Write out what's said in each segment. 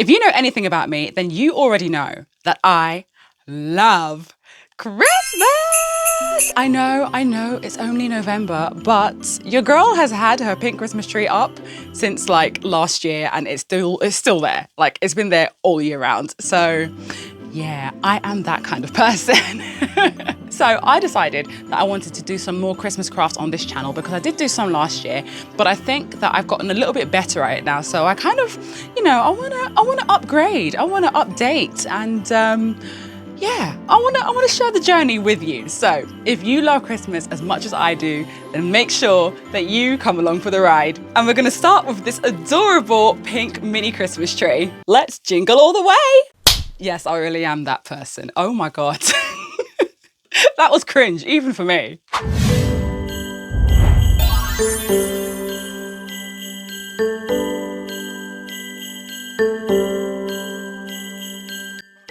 If you know anything about me, then you already know that I love Christmas. I know, it's only November, but your girl has had her pink Christmas tree up since like last year, and it's still there. Like, it's been there all year round. So yeah, I am that kind of person. So I decided that I wanted to do some more Christmas crafts on this channel, because I did do some last year, but I think that I've gotten a little bit better at it now. So I kind of, I wanna upgrade, I wanna update, and yeah, I wanna share the journey with you. So if you love Christmas as much as I do, then make sure that you come along for the ride. And we're gonna start with this adorable pink mini Christmas tree. Let's jingle all the way. Yes, I really am that person. Oh my God. That was cringe, even for me.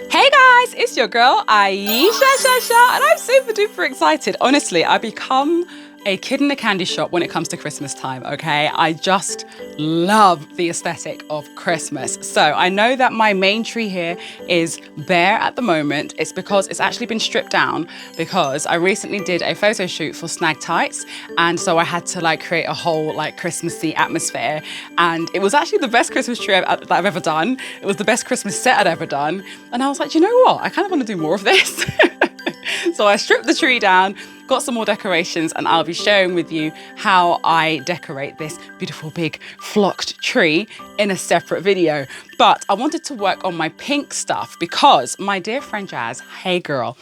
Hey guys, it's your girl Ayesha, and I'm super duper excited. Honestly, I become a kid in a candy shop when it comes to Christmas time, okay? I just love the aesthetic of Christmas. So I know that my main tree here is bare at the moment. It's because it's actually been stripped down, because I recently did a photo shoot for Snag Tights, and so I had to like create a whole like Christmassy atmosphere, and it was actually the best Christmas tree that I've ever done. It was the best Christmas set I'd ever done, and I was like, you know what? I kind of want to do more of this. So I stripped the tree down, got some more decorations, and I'll be sharing with you how I decorate this beautiful big flocked tree in a separate video. But I wanted to work on my pink stuff because my dear friend Jazz, hey girl,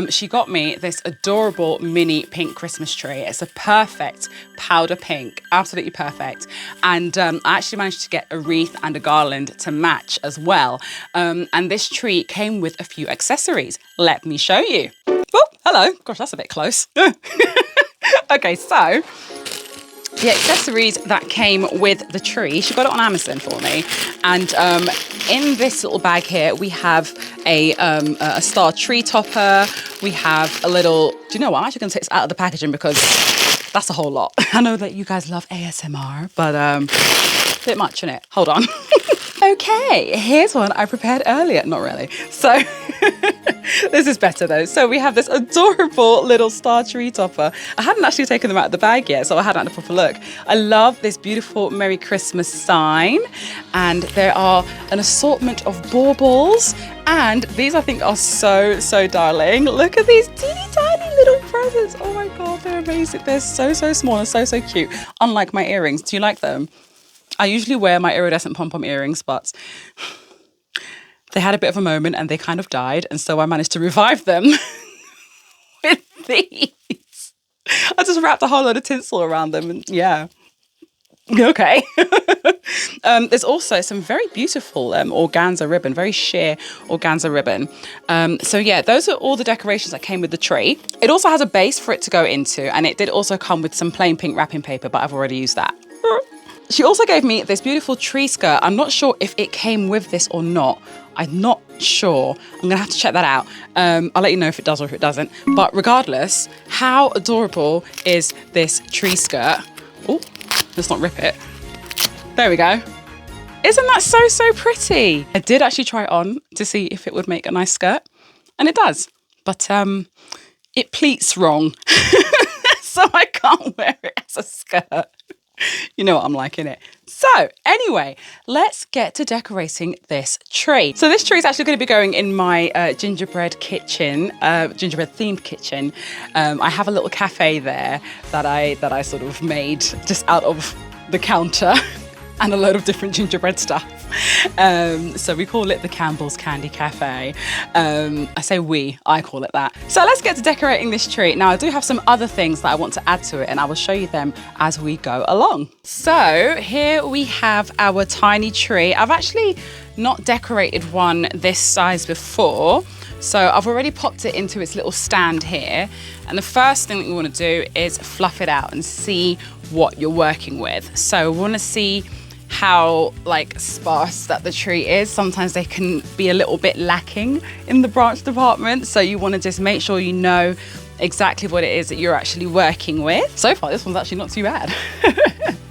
she got me this adorable mini pink Christmas tree. It's a perfect powder pink, absolutely perfect. And I actually managed to get a wreath and a garland to match as well. And this tree came with a few accessories. Let me show you. Oh, hello. Gosh, that's a bit close. Okay, so the accessories that came with the tree, she got it on Amazon for me. And in this little bag here, we have a star tree topper. We have a little, do you know what? I'm actually going to take this out of the packaging because that's a whole lot. I know that you guys love ASMR, but a bit much in it. Hold on. Okay, here's one I prepared earlier. Not really. So this is better though. So we have this adorable little star tree topper. I hadn't actually taken them out of the bag yet, so I hadn't had a proper look. I love this beautiful Merry Christmas sign. And there are an assortment of baubles. And these I think are so, so darling. Look at these teeny tiny little presents. Oh my God, they're amazing. They're so, so small and so, so cute. Unlike my earrings. Do you like them? I usually wear my iridescent pom-pom earrings, but they had a bit of a moment and they kind of died. And so I managed to revive them with these. I just wrapped a whole load of tinsel around them and yeah. Okay. There's also some very beautiful organza ribbon, very sheer organza ribbon. So yeah, those are all the decorations that came with the tree. It also has a base for it to go into, and it did also come with some plain pink wrapping paper, but I've already used that. She also gave me this beautiful tree skirt. I'm not sure if it came with this or not. I'm not sure. I'm gonna have to check that out. I'll let you know if it does or if it doesn't. But regardless, how adorable is this tree skirt? Oh, let's not rip it. There we go. Isn't that so, so pretty? I did actually try it on to see if it would make a nice skirt, and it does. But it pleats wrong. So I can't wear it as a skirt. You know what I'm like, innit? So anyway, let's get to decorating this tree. So this tree is actually going to be going in my gingerbread kitchen, gingerbread themed kitchen. I have a little cafe there that I sort of made just out of the counter and a load of different gingerbread stuff. So we call it the Campbell's Candy Cafe. I say I call it that. So let's get to decorating this tree. Now I do have some other things that I want to add to it, and I will show you them as we go along. So here we have our tiny tree. I've actually not decorated one this size before. So I've already popped it into its little stand here. And the first thing that you want to do is fluff it out and see what you're working with. So we want to see how like sparse that the tree is. Sometimes they can be a little bit lacking in the branch department. So you want to just make sure you know exactly what it is that you're actually working with. So far, this one's actually not too bad.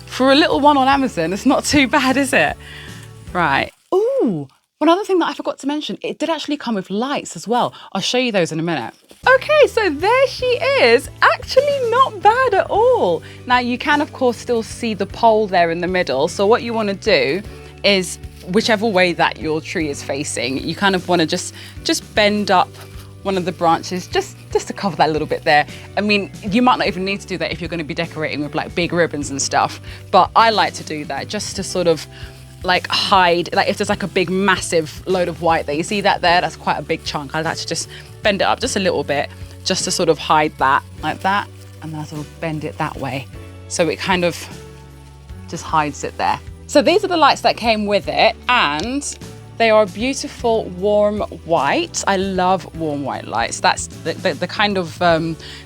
For a little one on Amazon, it's not too bad, is it? Right. Ooh, One other thing that I forgot to mention, it did actually come with lights as well. I'll show you those in a minute. Okay, so there she is. Actually not bad at all. Now you can of course still see the pole there in the middle. So what you want to do is, whichever way that your tree is facing, you kind of want to just bend up one of the branches just to cover that little bit there. I mean, you might not even need to do that if you're going to be decorating with like big ribbons and stuff, but I like to do that just to sort of like hide, like if there's like a big massive load of white there, you see that there, that's quite a big chunk. I like to just bend it up just a little bit just to sort of hide that, like that, and then I sort of bend it that way so it kind of just hides it there. So these are the lights that came with it, and they are beautiful warm white. I love warm white lights. That's the kind of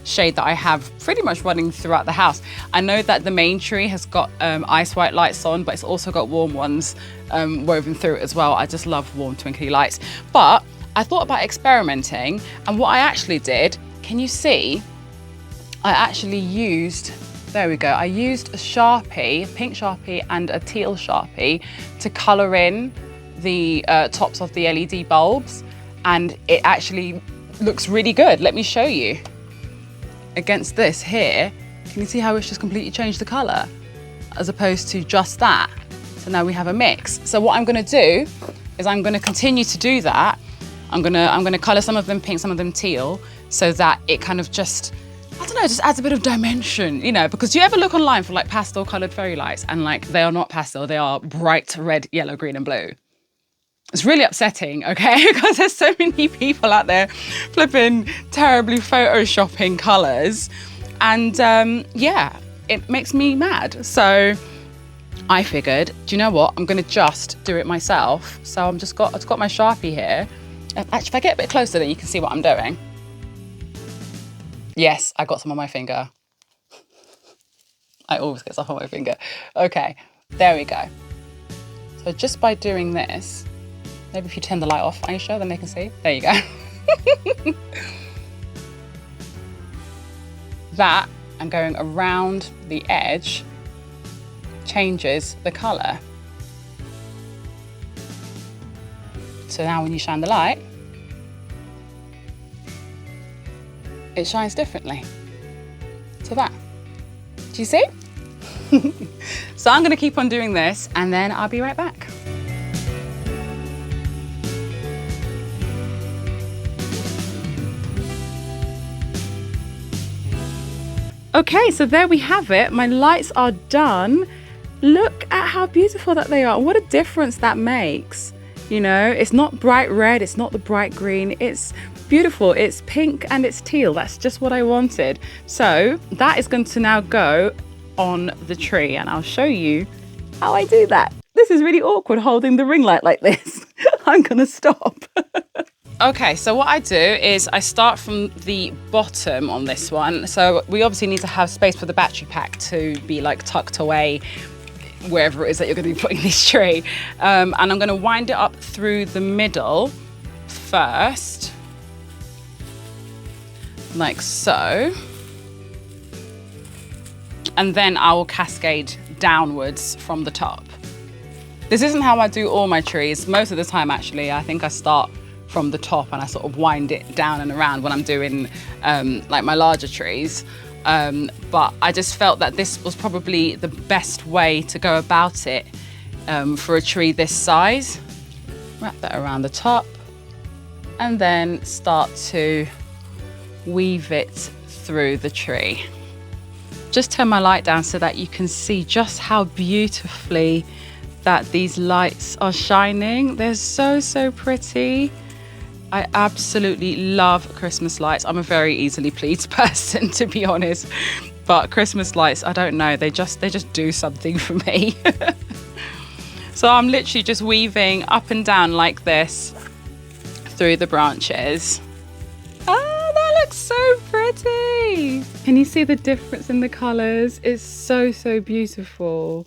shade that I have pretty much running throughout the house. I know that the main tree has got ice white lights on, but it's also got warm ones woven through it as well. I just love warm twinkly lights. But I thought about experimenting, and what I actually did, can you see? I actually used, there we go, I used a Sharpie, a pink Sharpie and a teal Sharpie to colour in the tops of the LED bulbs, and it actually looks really good. Let me show you. Against this here, can you see how it's just completely changed the colour as opposed to just that? So now we have a mix. So what I'm going to do is I'm going to continue to do that. I'm going to colour some of them pink, some of them teal, so that it kind of just, I don't know, just adds a bit of dimension, you know, because do you ever look online for like pastel coloured fairy lights and like they are not pastel, they are bright red, yellow, green and blue. It's really upsetting, okay? Because there's so many people out there flipping terribly photoshopping colours. And yeah, it makes me mad. So I figured, do you know what? I'm gonna just do it myself. So I've got my Sharpie here. Actually, if I get a bit closer, then you can see what I'm doing. Yes, I got some on my finger. I always get stuff on my finger. Okay, there we go. So just by doing this, maybe if you turn the light off, Ayesha, then they can see. There you go. That, and going around the edge, changes the colour. So now when you shine the light, it shines differently to that. Do you see? So I'm going to keep on doing this and then I'll be right back. Okay, so there we have it. My lights are done. Look at how beautiful that they are. What a difference that makes. You know, it's not bright red, it's not the bright green, it's beautiful, it's pink and it's teal. That's just what I wanted. So that is going to now go on the tree and I'll show you how I do that. This is really awkward holding the ring light like this. I'm gonna stop. Okay, so what I do is I start from the bottom on this one. So we obviously need to have space for the battery pack to be like tucked away wherever it is that you're going to be putting this tree. And I'm going to wind it up through the middle first, like so. And then I will cascade downwards from the top. This isn't how I do all my trees. Most of the time, actually, I think I start from the top and I sort of wind it down and around when I'm doing like my larger trees. But I just felt that this was probably the best way to go about it for a tree this size. Wrap that around the top and then start to weave it through the tree. Just turn my light down so that you can see just how beautifully that these lights are shining. They're so, so pretty. I absolutely love Christmas lights. I'm a very easily pleased person, to be honest. But Christmas lights, I don't know, they just do something for me. So I'm literally just weaving up and down like this through the branches. Oh, that looks so pretty. Can you see the difference in the colours? It's so, so beautiful.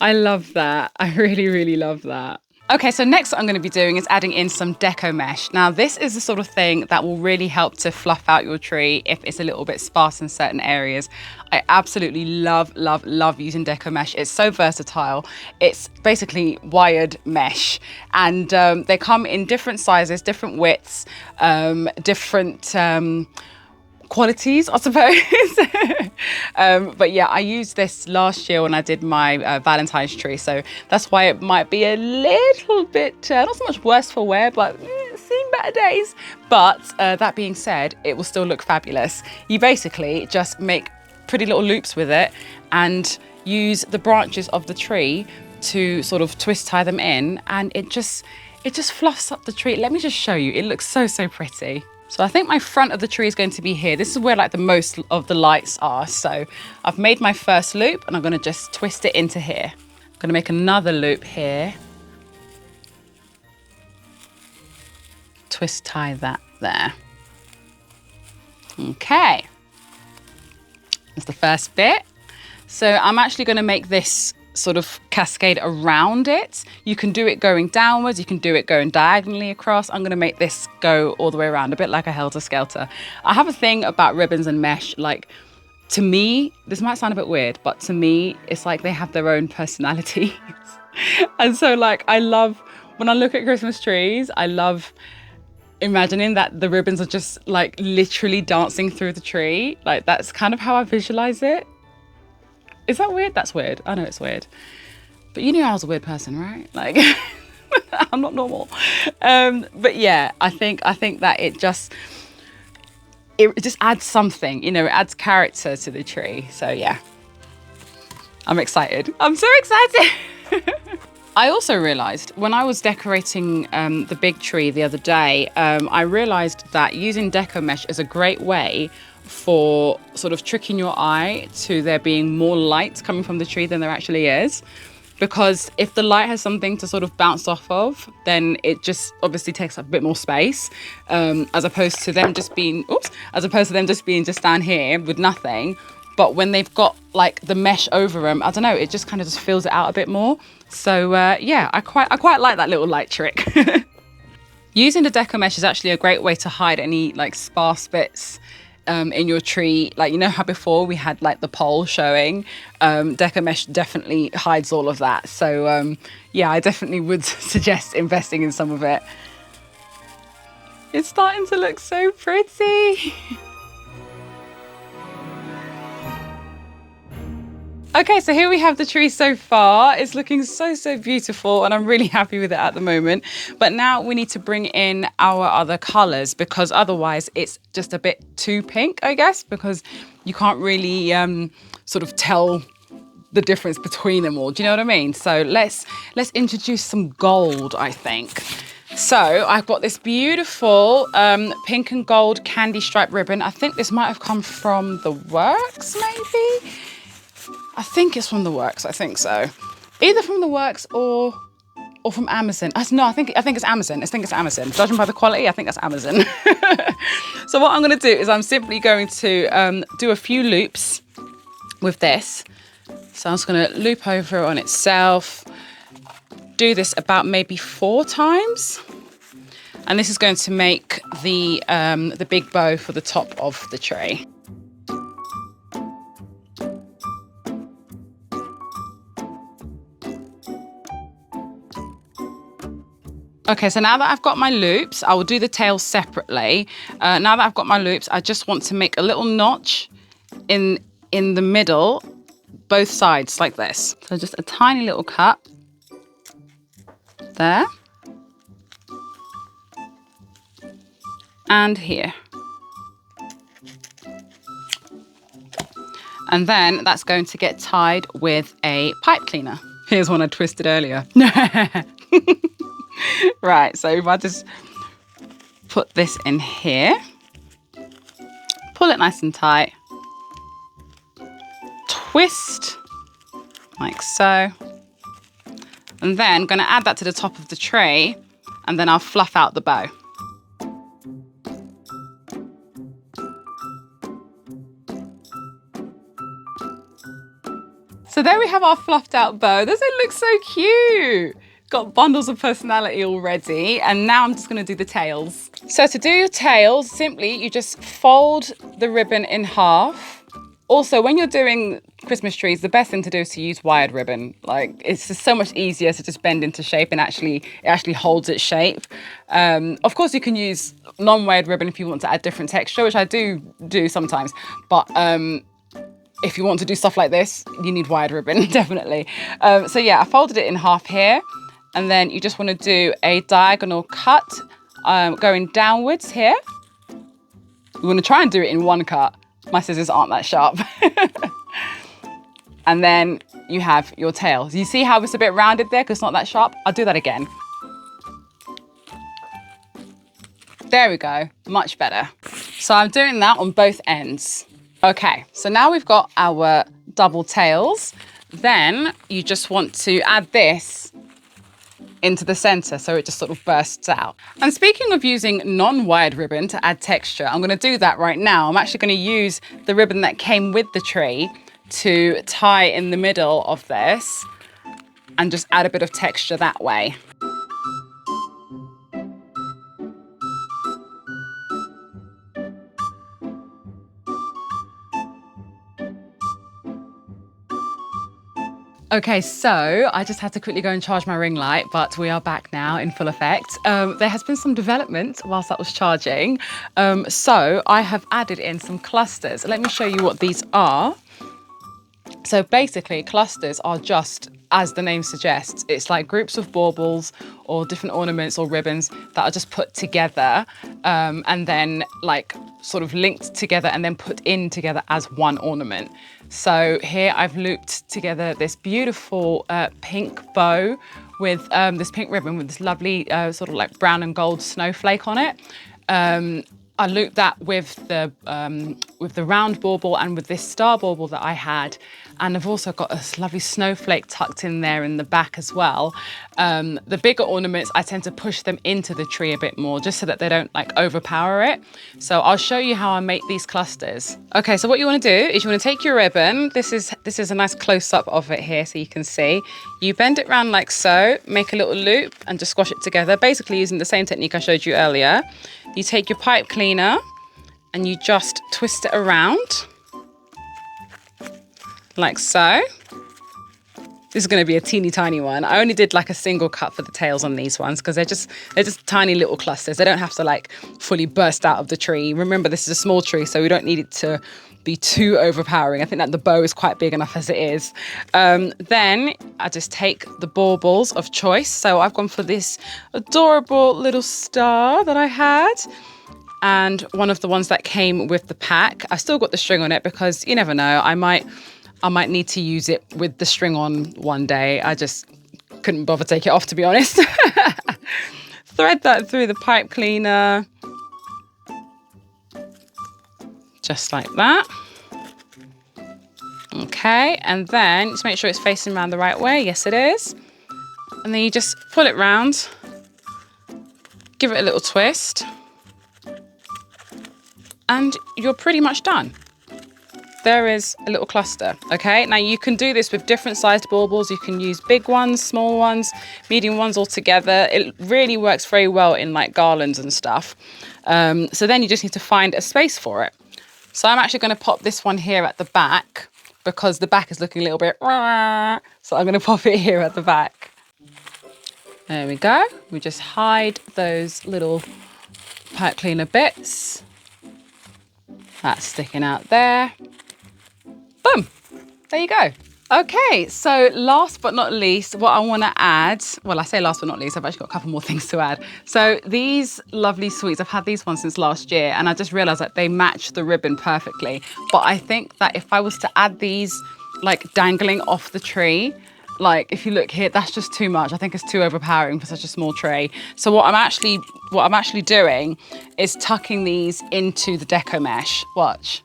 I love that. I really, really love that. Okay, so next what I'm going to be doing is adding in some deco mesh. Now this is the sort of thing that will really help to fluff out your tree if it's a little bit sparse in certain areas. I absolutely love, love, love using deco mesh. It's so versatile. It's basically wired mesh, and they come in different sizes, different widths, different qualities, I suppose. But yeah, I used this last year when I did my Valentine's tree, so that's why it might be a little bit not so much worse for wear, but seen better days. But that being said, it will still look fabulous. You basically just make pretty little loops with it and use the branches of the tree to sort of twist tie them in, and it just fluffs up the tree. Let me just show you. It looks so, so pretty. So I think my front of the tree is going to be here. This is where like the most of the lights are. So I've made my first loop and I'm going to just twist it into here. I'm going to make another loop here. Twist tie that there. Okay. That's the first bit. So I'm actually going to make this sort of cascade around it. You can do it going downwards, you can do it going diagonally across. I'm going to make this go all the way around, a bit like a helter-skelter. I have a thing about ribbons and mesh, like, to me, this might sound a bit weird, but to me, it's like they have their own personalities. And so like, I love, when I look at Christmas trees, I love imagining that the ribbons are just like literally dancing through the tree. Like, that's kind of how I visualize it. Is that weird? That's weird. I know it's weird. But you knew I was a weird person, right? Like, I'm not normal. But yeah, I think that it just adds something, you know, it adds character to the tree. So yeah, I'm excited. I'm so excited. I also realized when I was decorating the big tree the other day, I realized that using deco mesh is a great way for sort of tricking your eye to there being more light coming from the tree than there actually is. Because if the light has something to sort of bounce off of, then it just obviously takes up a bit more space, as opposed to them just being just down here with nothing. But when they've got like the mesh over them, I don't know, it just kind of just fills it out a bit more. So yeah, I quite like that little light trick. Using the deco mesh is actually a great way to hide any like sparse bits in your tree. Like, you know how before we had like the pole showing, deco mesh definitely hides all of that. So yeah, I definitely would suggest investing in some of it. It's starting to look so pretty. Okay, so here we have the tree so far. It's looking so, so beautiful, and I'm really happy with it at the moment. But now we need to bring in our other colours, because otherwise it's just a bit too pink, I guess, because you can't really sort of tell the difference between them all. Do you know what I mean? So let's introduce some gold, I think. So I've got this beautiful pink and gold candy stripe ribbon. I think this might have come from the Works, maybe? I think it's from the Works, I think so. Either from the Works or from Amazon. No, I think it's Amazon. I think it's Amazon. Judging by the quality, I think that's Amazon. So what I'm going to do is I'm simply going to do a few loops with this. So I'm just going to loop over on itself. Do this about maybe 4 times. And this is going to make the big bow for the top of the tray. Okay, so now that I've got my loops, I will do the tails separately. Now that I've got my loops, I just want to make a little notch in the middle, both sides like this. So just a tiny little cut there. And here. And then that's going to get tied with a pipe cleaner. Here's one I twisted earlier. Right, so if I just put this in here, pull it nice and tight, twist like so, and then I'm going to add that to the top of the tray, and then I'll fluff out the bow. So there we have our fluffed out bow. Doesn't it look so cute? got bundles of personality already. And now I'm just gonna do the tails. So to do your tails, simply you just fold the ribbon in half. Also, when you're doing Christmas trees, the best thing to do is to use wired ribbon. Like, it's just so much easier to just bend into shape and it actually holds its shape. Of course, you can use non-wired ribbon if you want to add different texture, which I do sometimes. But if you want to do stuff like this, you need wired ribbon, definitely. So yeah, I folded it in half here. And then you just want to do a diagonal cut going downwards here. You want to try and do it in one cut. My scissors aren't that sharp. And then you have your tails. You see how it's a bit rounded there because it's not that sharp? I'll do that again. There we go, much better. So I'm doing that on both ends. Okay, so now we've got our double tails. Then you just want to add this into the center so it just sort of bursts out. And speaking of using non-wired ribbon to add texture, I'm going to do that right now. I'm actually going to use the ribbon that came with the tree to tie in the middle of this and just add a bit of texture that way. Okay, so I just had to quickly go and charge my ring light, but we are back now in full effect. There has been some development whilst that was charging. So I have added in some clusters. Let me show you what these are. So basically, clusters are just, as the name suggests, it's like groups of baubles or different ornaments or ribbons that are just put together and then like sort of linked together and then put in together as one ornament. So here I've looped together this beautiful pink bow with this pink ribbon with this lovely sort of like brown and gold snowflake on it. I looped that with the round bauble and with this star bauble that I had. And I've also got a lovely snowflake tucked in there in the back as well. The bigger ornaments, I tend to push them into the tree a bit more just so that they don't like overpower it. So I'll show you how I make these clusters. Okay, so what you want to do is you want to take your ribbon. This is a nice close-up of it here so you can see. You bend it round like so, make a little loop and just squash it together, basically using the same technique I showed you earlier. You take your pipe cleaner and you just twist it around like so. This is going to be a teeny tiny one. I only did like a single cut for the tails on these ones because they're just tiny little clusters. They don't have to like fully burst out of the tree. Remember, this is a small tree, so we don't need it to be too overpowering. I think that the bow is quite big enough as it is. Then I just take the baubles of choice. So I've gone for this adorable little star that I had and one of the ones that came with the pack. I still got the string on it because you never know, I might need to use it with the string on one day. I just couldn't bother to take it off, to be honest. Thread that through the pipe cleaner. Just like that. Okay, and then just make sure it's facing around the right way. Yes, it is. And then you just pull it round, give it a little twist, and you're pretty much done. There is a little cluster, okay? Now you can do this with different sized baubles. You can use big ones, small ones, medium ones all together. It really works very well in like garlands and stuff. So then you just need to find a space for it. So I'm actually going to pop this one here at the back because the back is looking a little bit, so I'm going to pop it here at the back. There we go. We just hide those little pipe cleaner bits. That's sticking out there. Boom, there you go. Okay, so last but not least, what I want to add, well, I say last but not least, I've actually got a couple more things to add. So these lovely sweets, I've had these ones since last year and I just realized that they match the ribbon perfectly. But I think that if I was to add these like dangling off the tree, like if you look here, that's just too much. I think it's too overpowering for such a small tray. So what I'm actually doing is tucking these into the deco mesh. Watch.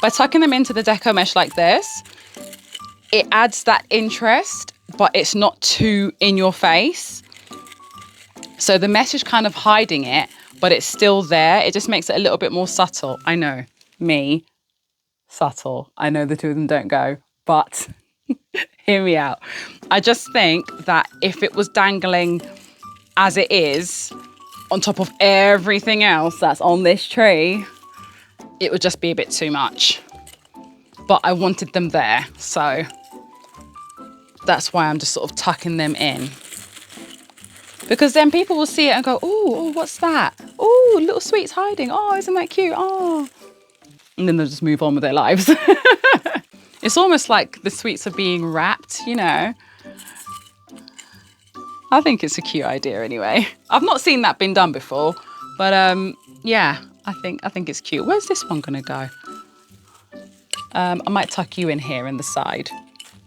By tucking them into the deco mesh like this, it adds that interest, but it's not too in your face. So the mesh is kind of hiding it, but it's still there. It just makes it a little bit more subtle. I know, me, subtle. I know the two of them don't go, but Hear me out. I just think that if it was dangling as it is on top of everything else that's on this tree, it would just be a bit too much. But I wanted them there, so that's why I'm just sort of tucking them in. Because then people will see it and go, oh, what's that? Oh, little sweet's hiding. Oh, isn't that cute? Oh. And then they'll just move on with their lives. It's almost like the sweets are being wrapped, you know. I think it's a cute idea anyway. I've not seen that been done before, but yeah, I think it's cute. Where's this one gonna go? I might tuck you in here in the side.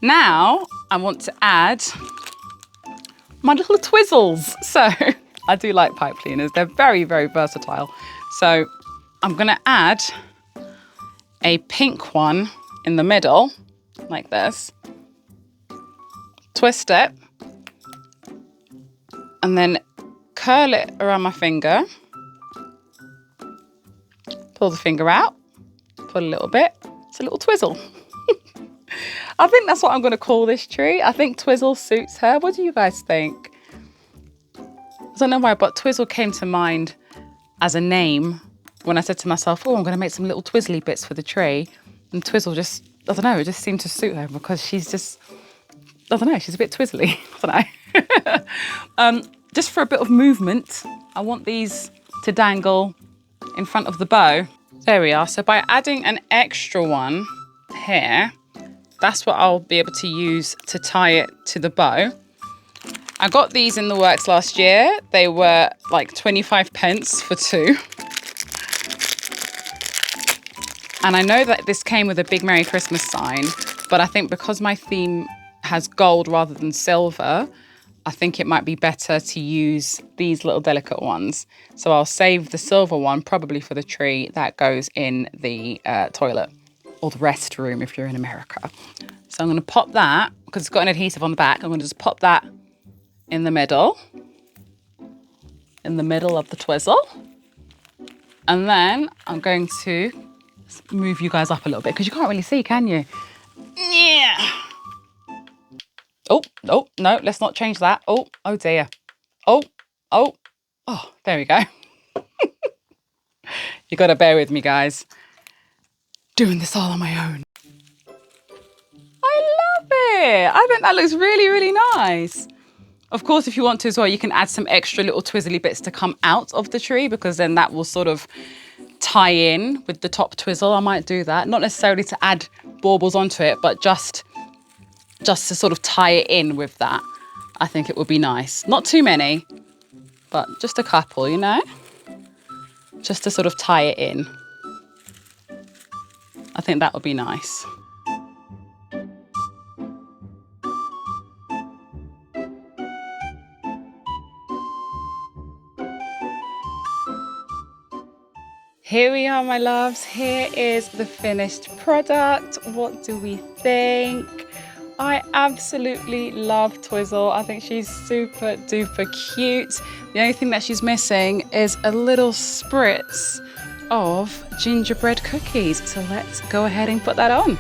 Now I want to add my little twizzles. So I do like pipe cleaners. They're very, very versatile. So I'm gonna add a pink one in the middle, like this. Twist it. And then curl it around my finger. Pull the finger out. Pull a little bit. It's a little twizzle. I think that's what I'm going to call this tree. I think twizzle suits her. What do you guys think? I don't know why, but twizzle came to mind as a name when I said to myself, oh, I'm going to make some little twizzly bits for the tree. And twizzle just, I don't know, it just seemed to suit her because she's just, I don't know, she's a bit twizzly. I don't know. Just for a bit of movement, I want these to dangle in front of the bow. There we are. So by adding an extra one here, that's what I'll be able to use to tie it to the bow. I got these in the works last year. They were like 25 pence for 2. And I know that this came with a big Merry Christmas sign, but I think because my theme has gold rather than silver, I think it might be better to use these little delicate ones. So I'll save the silver one probably for the tree that goes in the toilet or the restroom if you're in America. So I'm going to pop that, because it's got an adhesive on the back, I'm going to just pop that in the middle of the twizzle. And then I'm going to move you guys up a little bit because you can't really see, can you? Yeah. Oh, no, let's not change that. Oh dear. Oh, there we go. You got to bear with me, guys. Doing this all on my own. I love it. I think that looks really, really nice. Of course, if you want to as well, you can add some extra little twizzly bits to come out of the tree because then that will sort of tie in with the top twizzle. I might do that. Not necessarily to add baubles onto it, but just to sort of tie it in with that. I think it would be nice. Not too many, but just a couple, you know? Just to sort of tie it in. I think that would be nice. Here we are, my loves. Here is the finished product. What do we think? I absolutely love Twizzle. I think she's super duper cute. The only thing that she's missing is a little spritz of gingerbread cookies. So let's go ahead and put that on.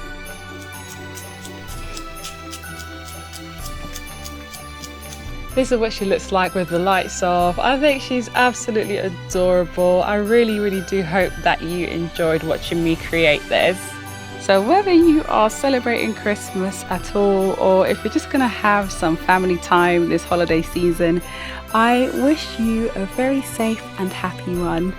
This is what she looks like with the lights off. I think she's absolutely adorable. I really, really do hope that you enjoyed watching me create this. So whether you are celebrating Christmas at all, or if you're just gonna have some family time this holiday season, I wish you a very safe and happy one.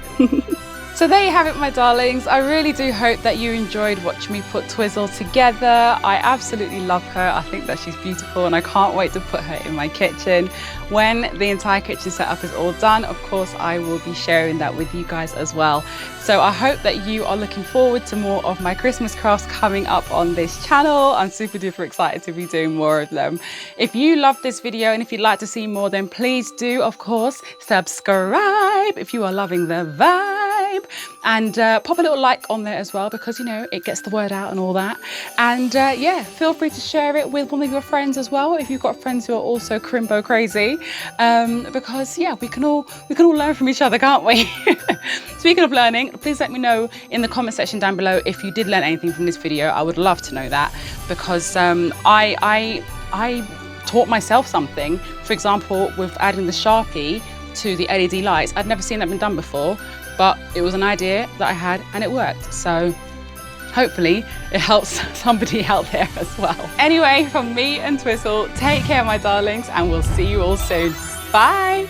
So there you have it, my darlings. I really do hope that you enjoyed watching me put Twizzle together. I absolutely love her. I think that she's beautiful and I can't wait to put her in my kitchen. When the entire kitchen setup is all done, of course, I will be sharing that with you guys as well. So I hope that you are looking forward to more of my Christmas crafts coming up on this channel. I'm super duper excited to be doing more of them. If you love this video and if you'd like to see more, then please do, of course, subscribe if you are loving the vibe. and pop a little like on there as well, because you know it gets the word out and all that. And yeah, feel free to share it with one of your friends as well if you've got friends who are also crimbo crazy, because yeah, we can all learn from each other, can't we? Speaking of learning, please let me know in the comment section down below if you did learn anything from this video. I would love to know that, because I taught myself something. For example, with adding the Sharpie to the LED lights. I'd never seen that been done before, but it was an idea that I had and it worked. So hopefully it helps somebody out there as well. Anyway, from me and Twistle, take care, my darlings, and we'll see you all soon. Bye.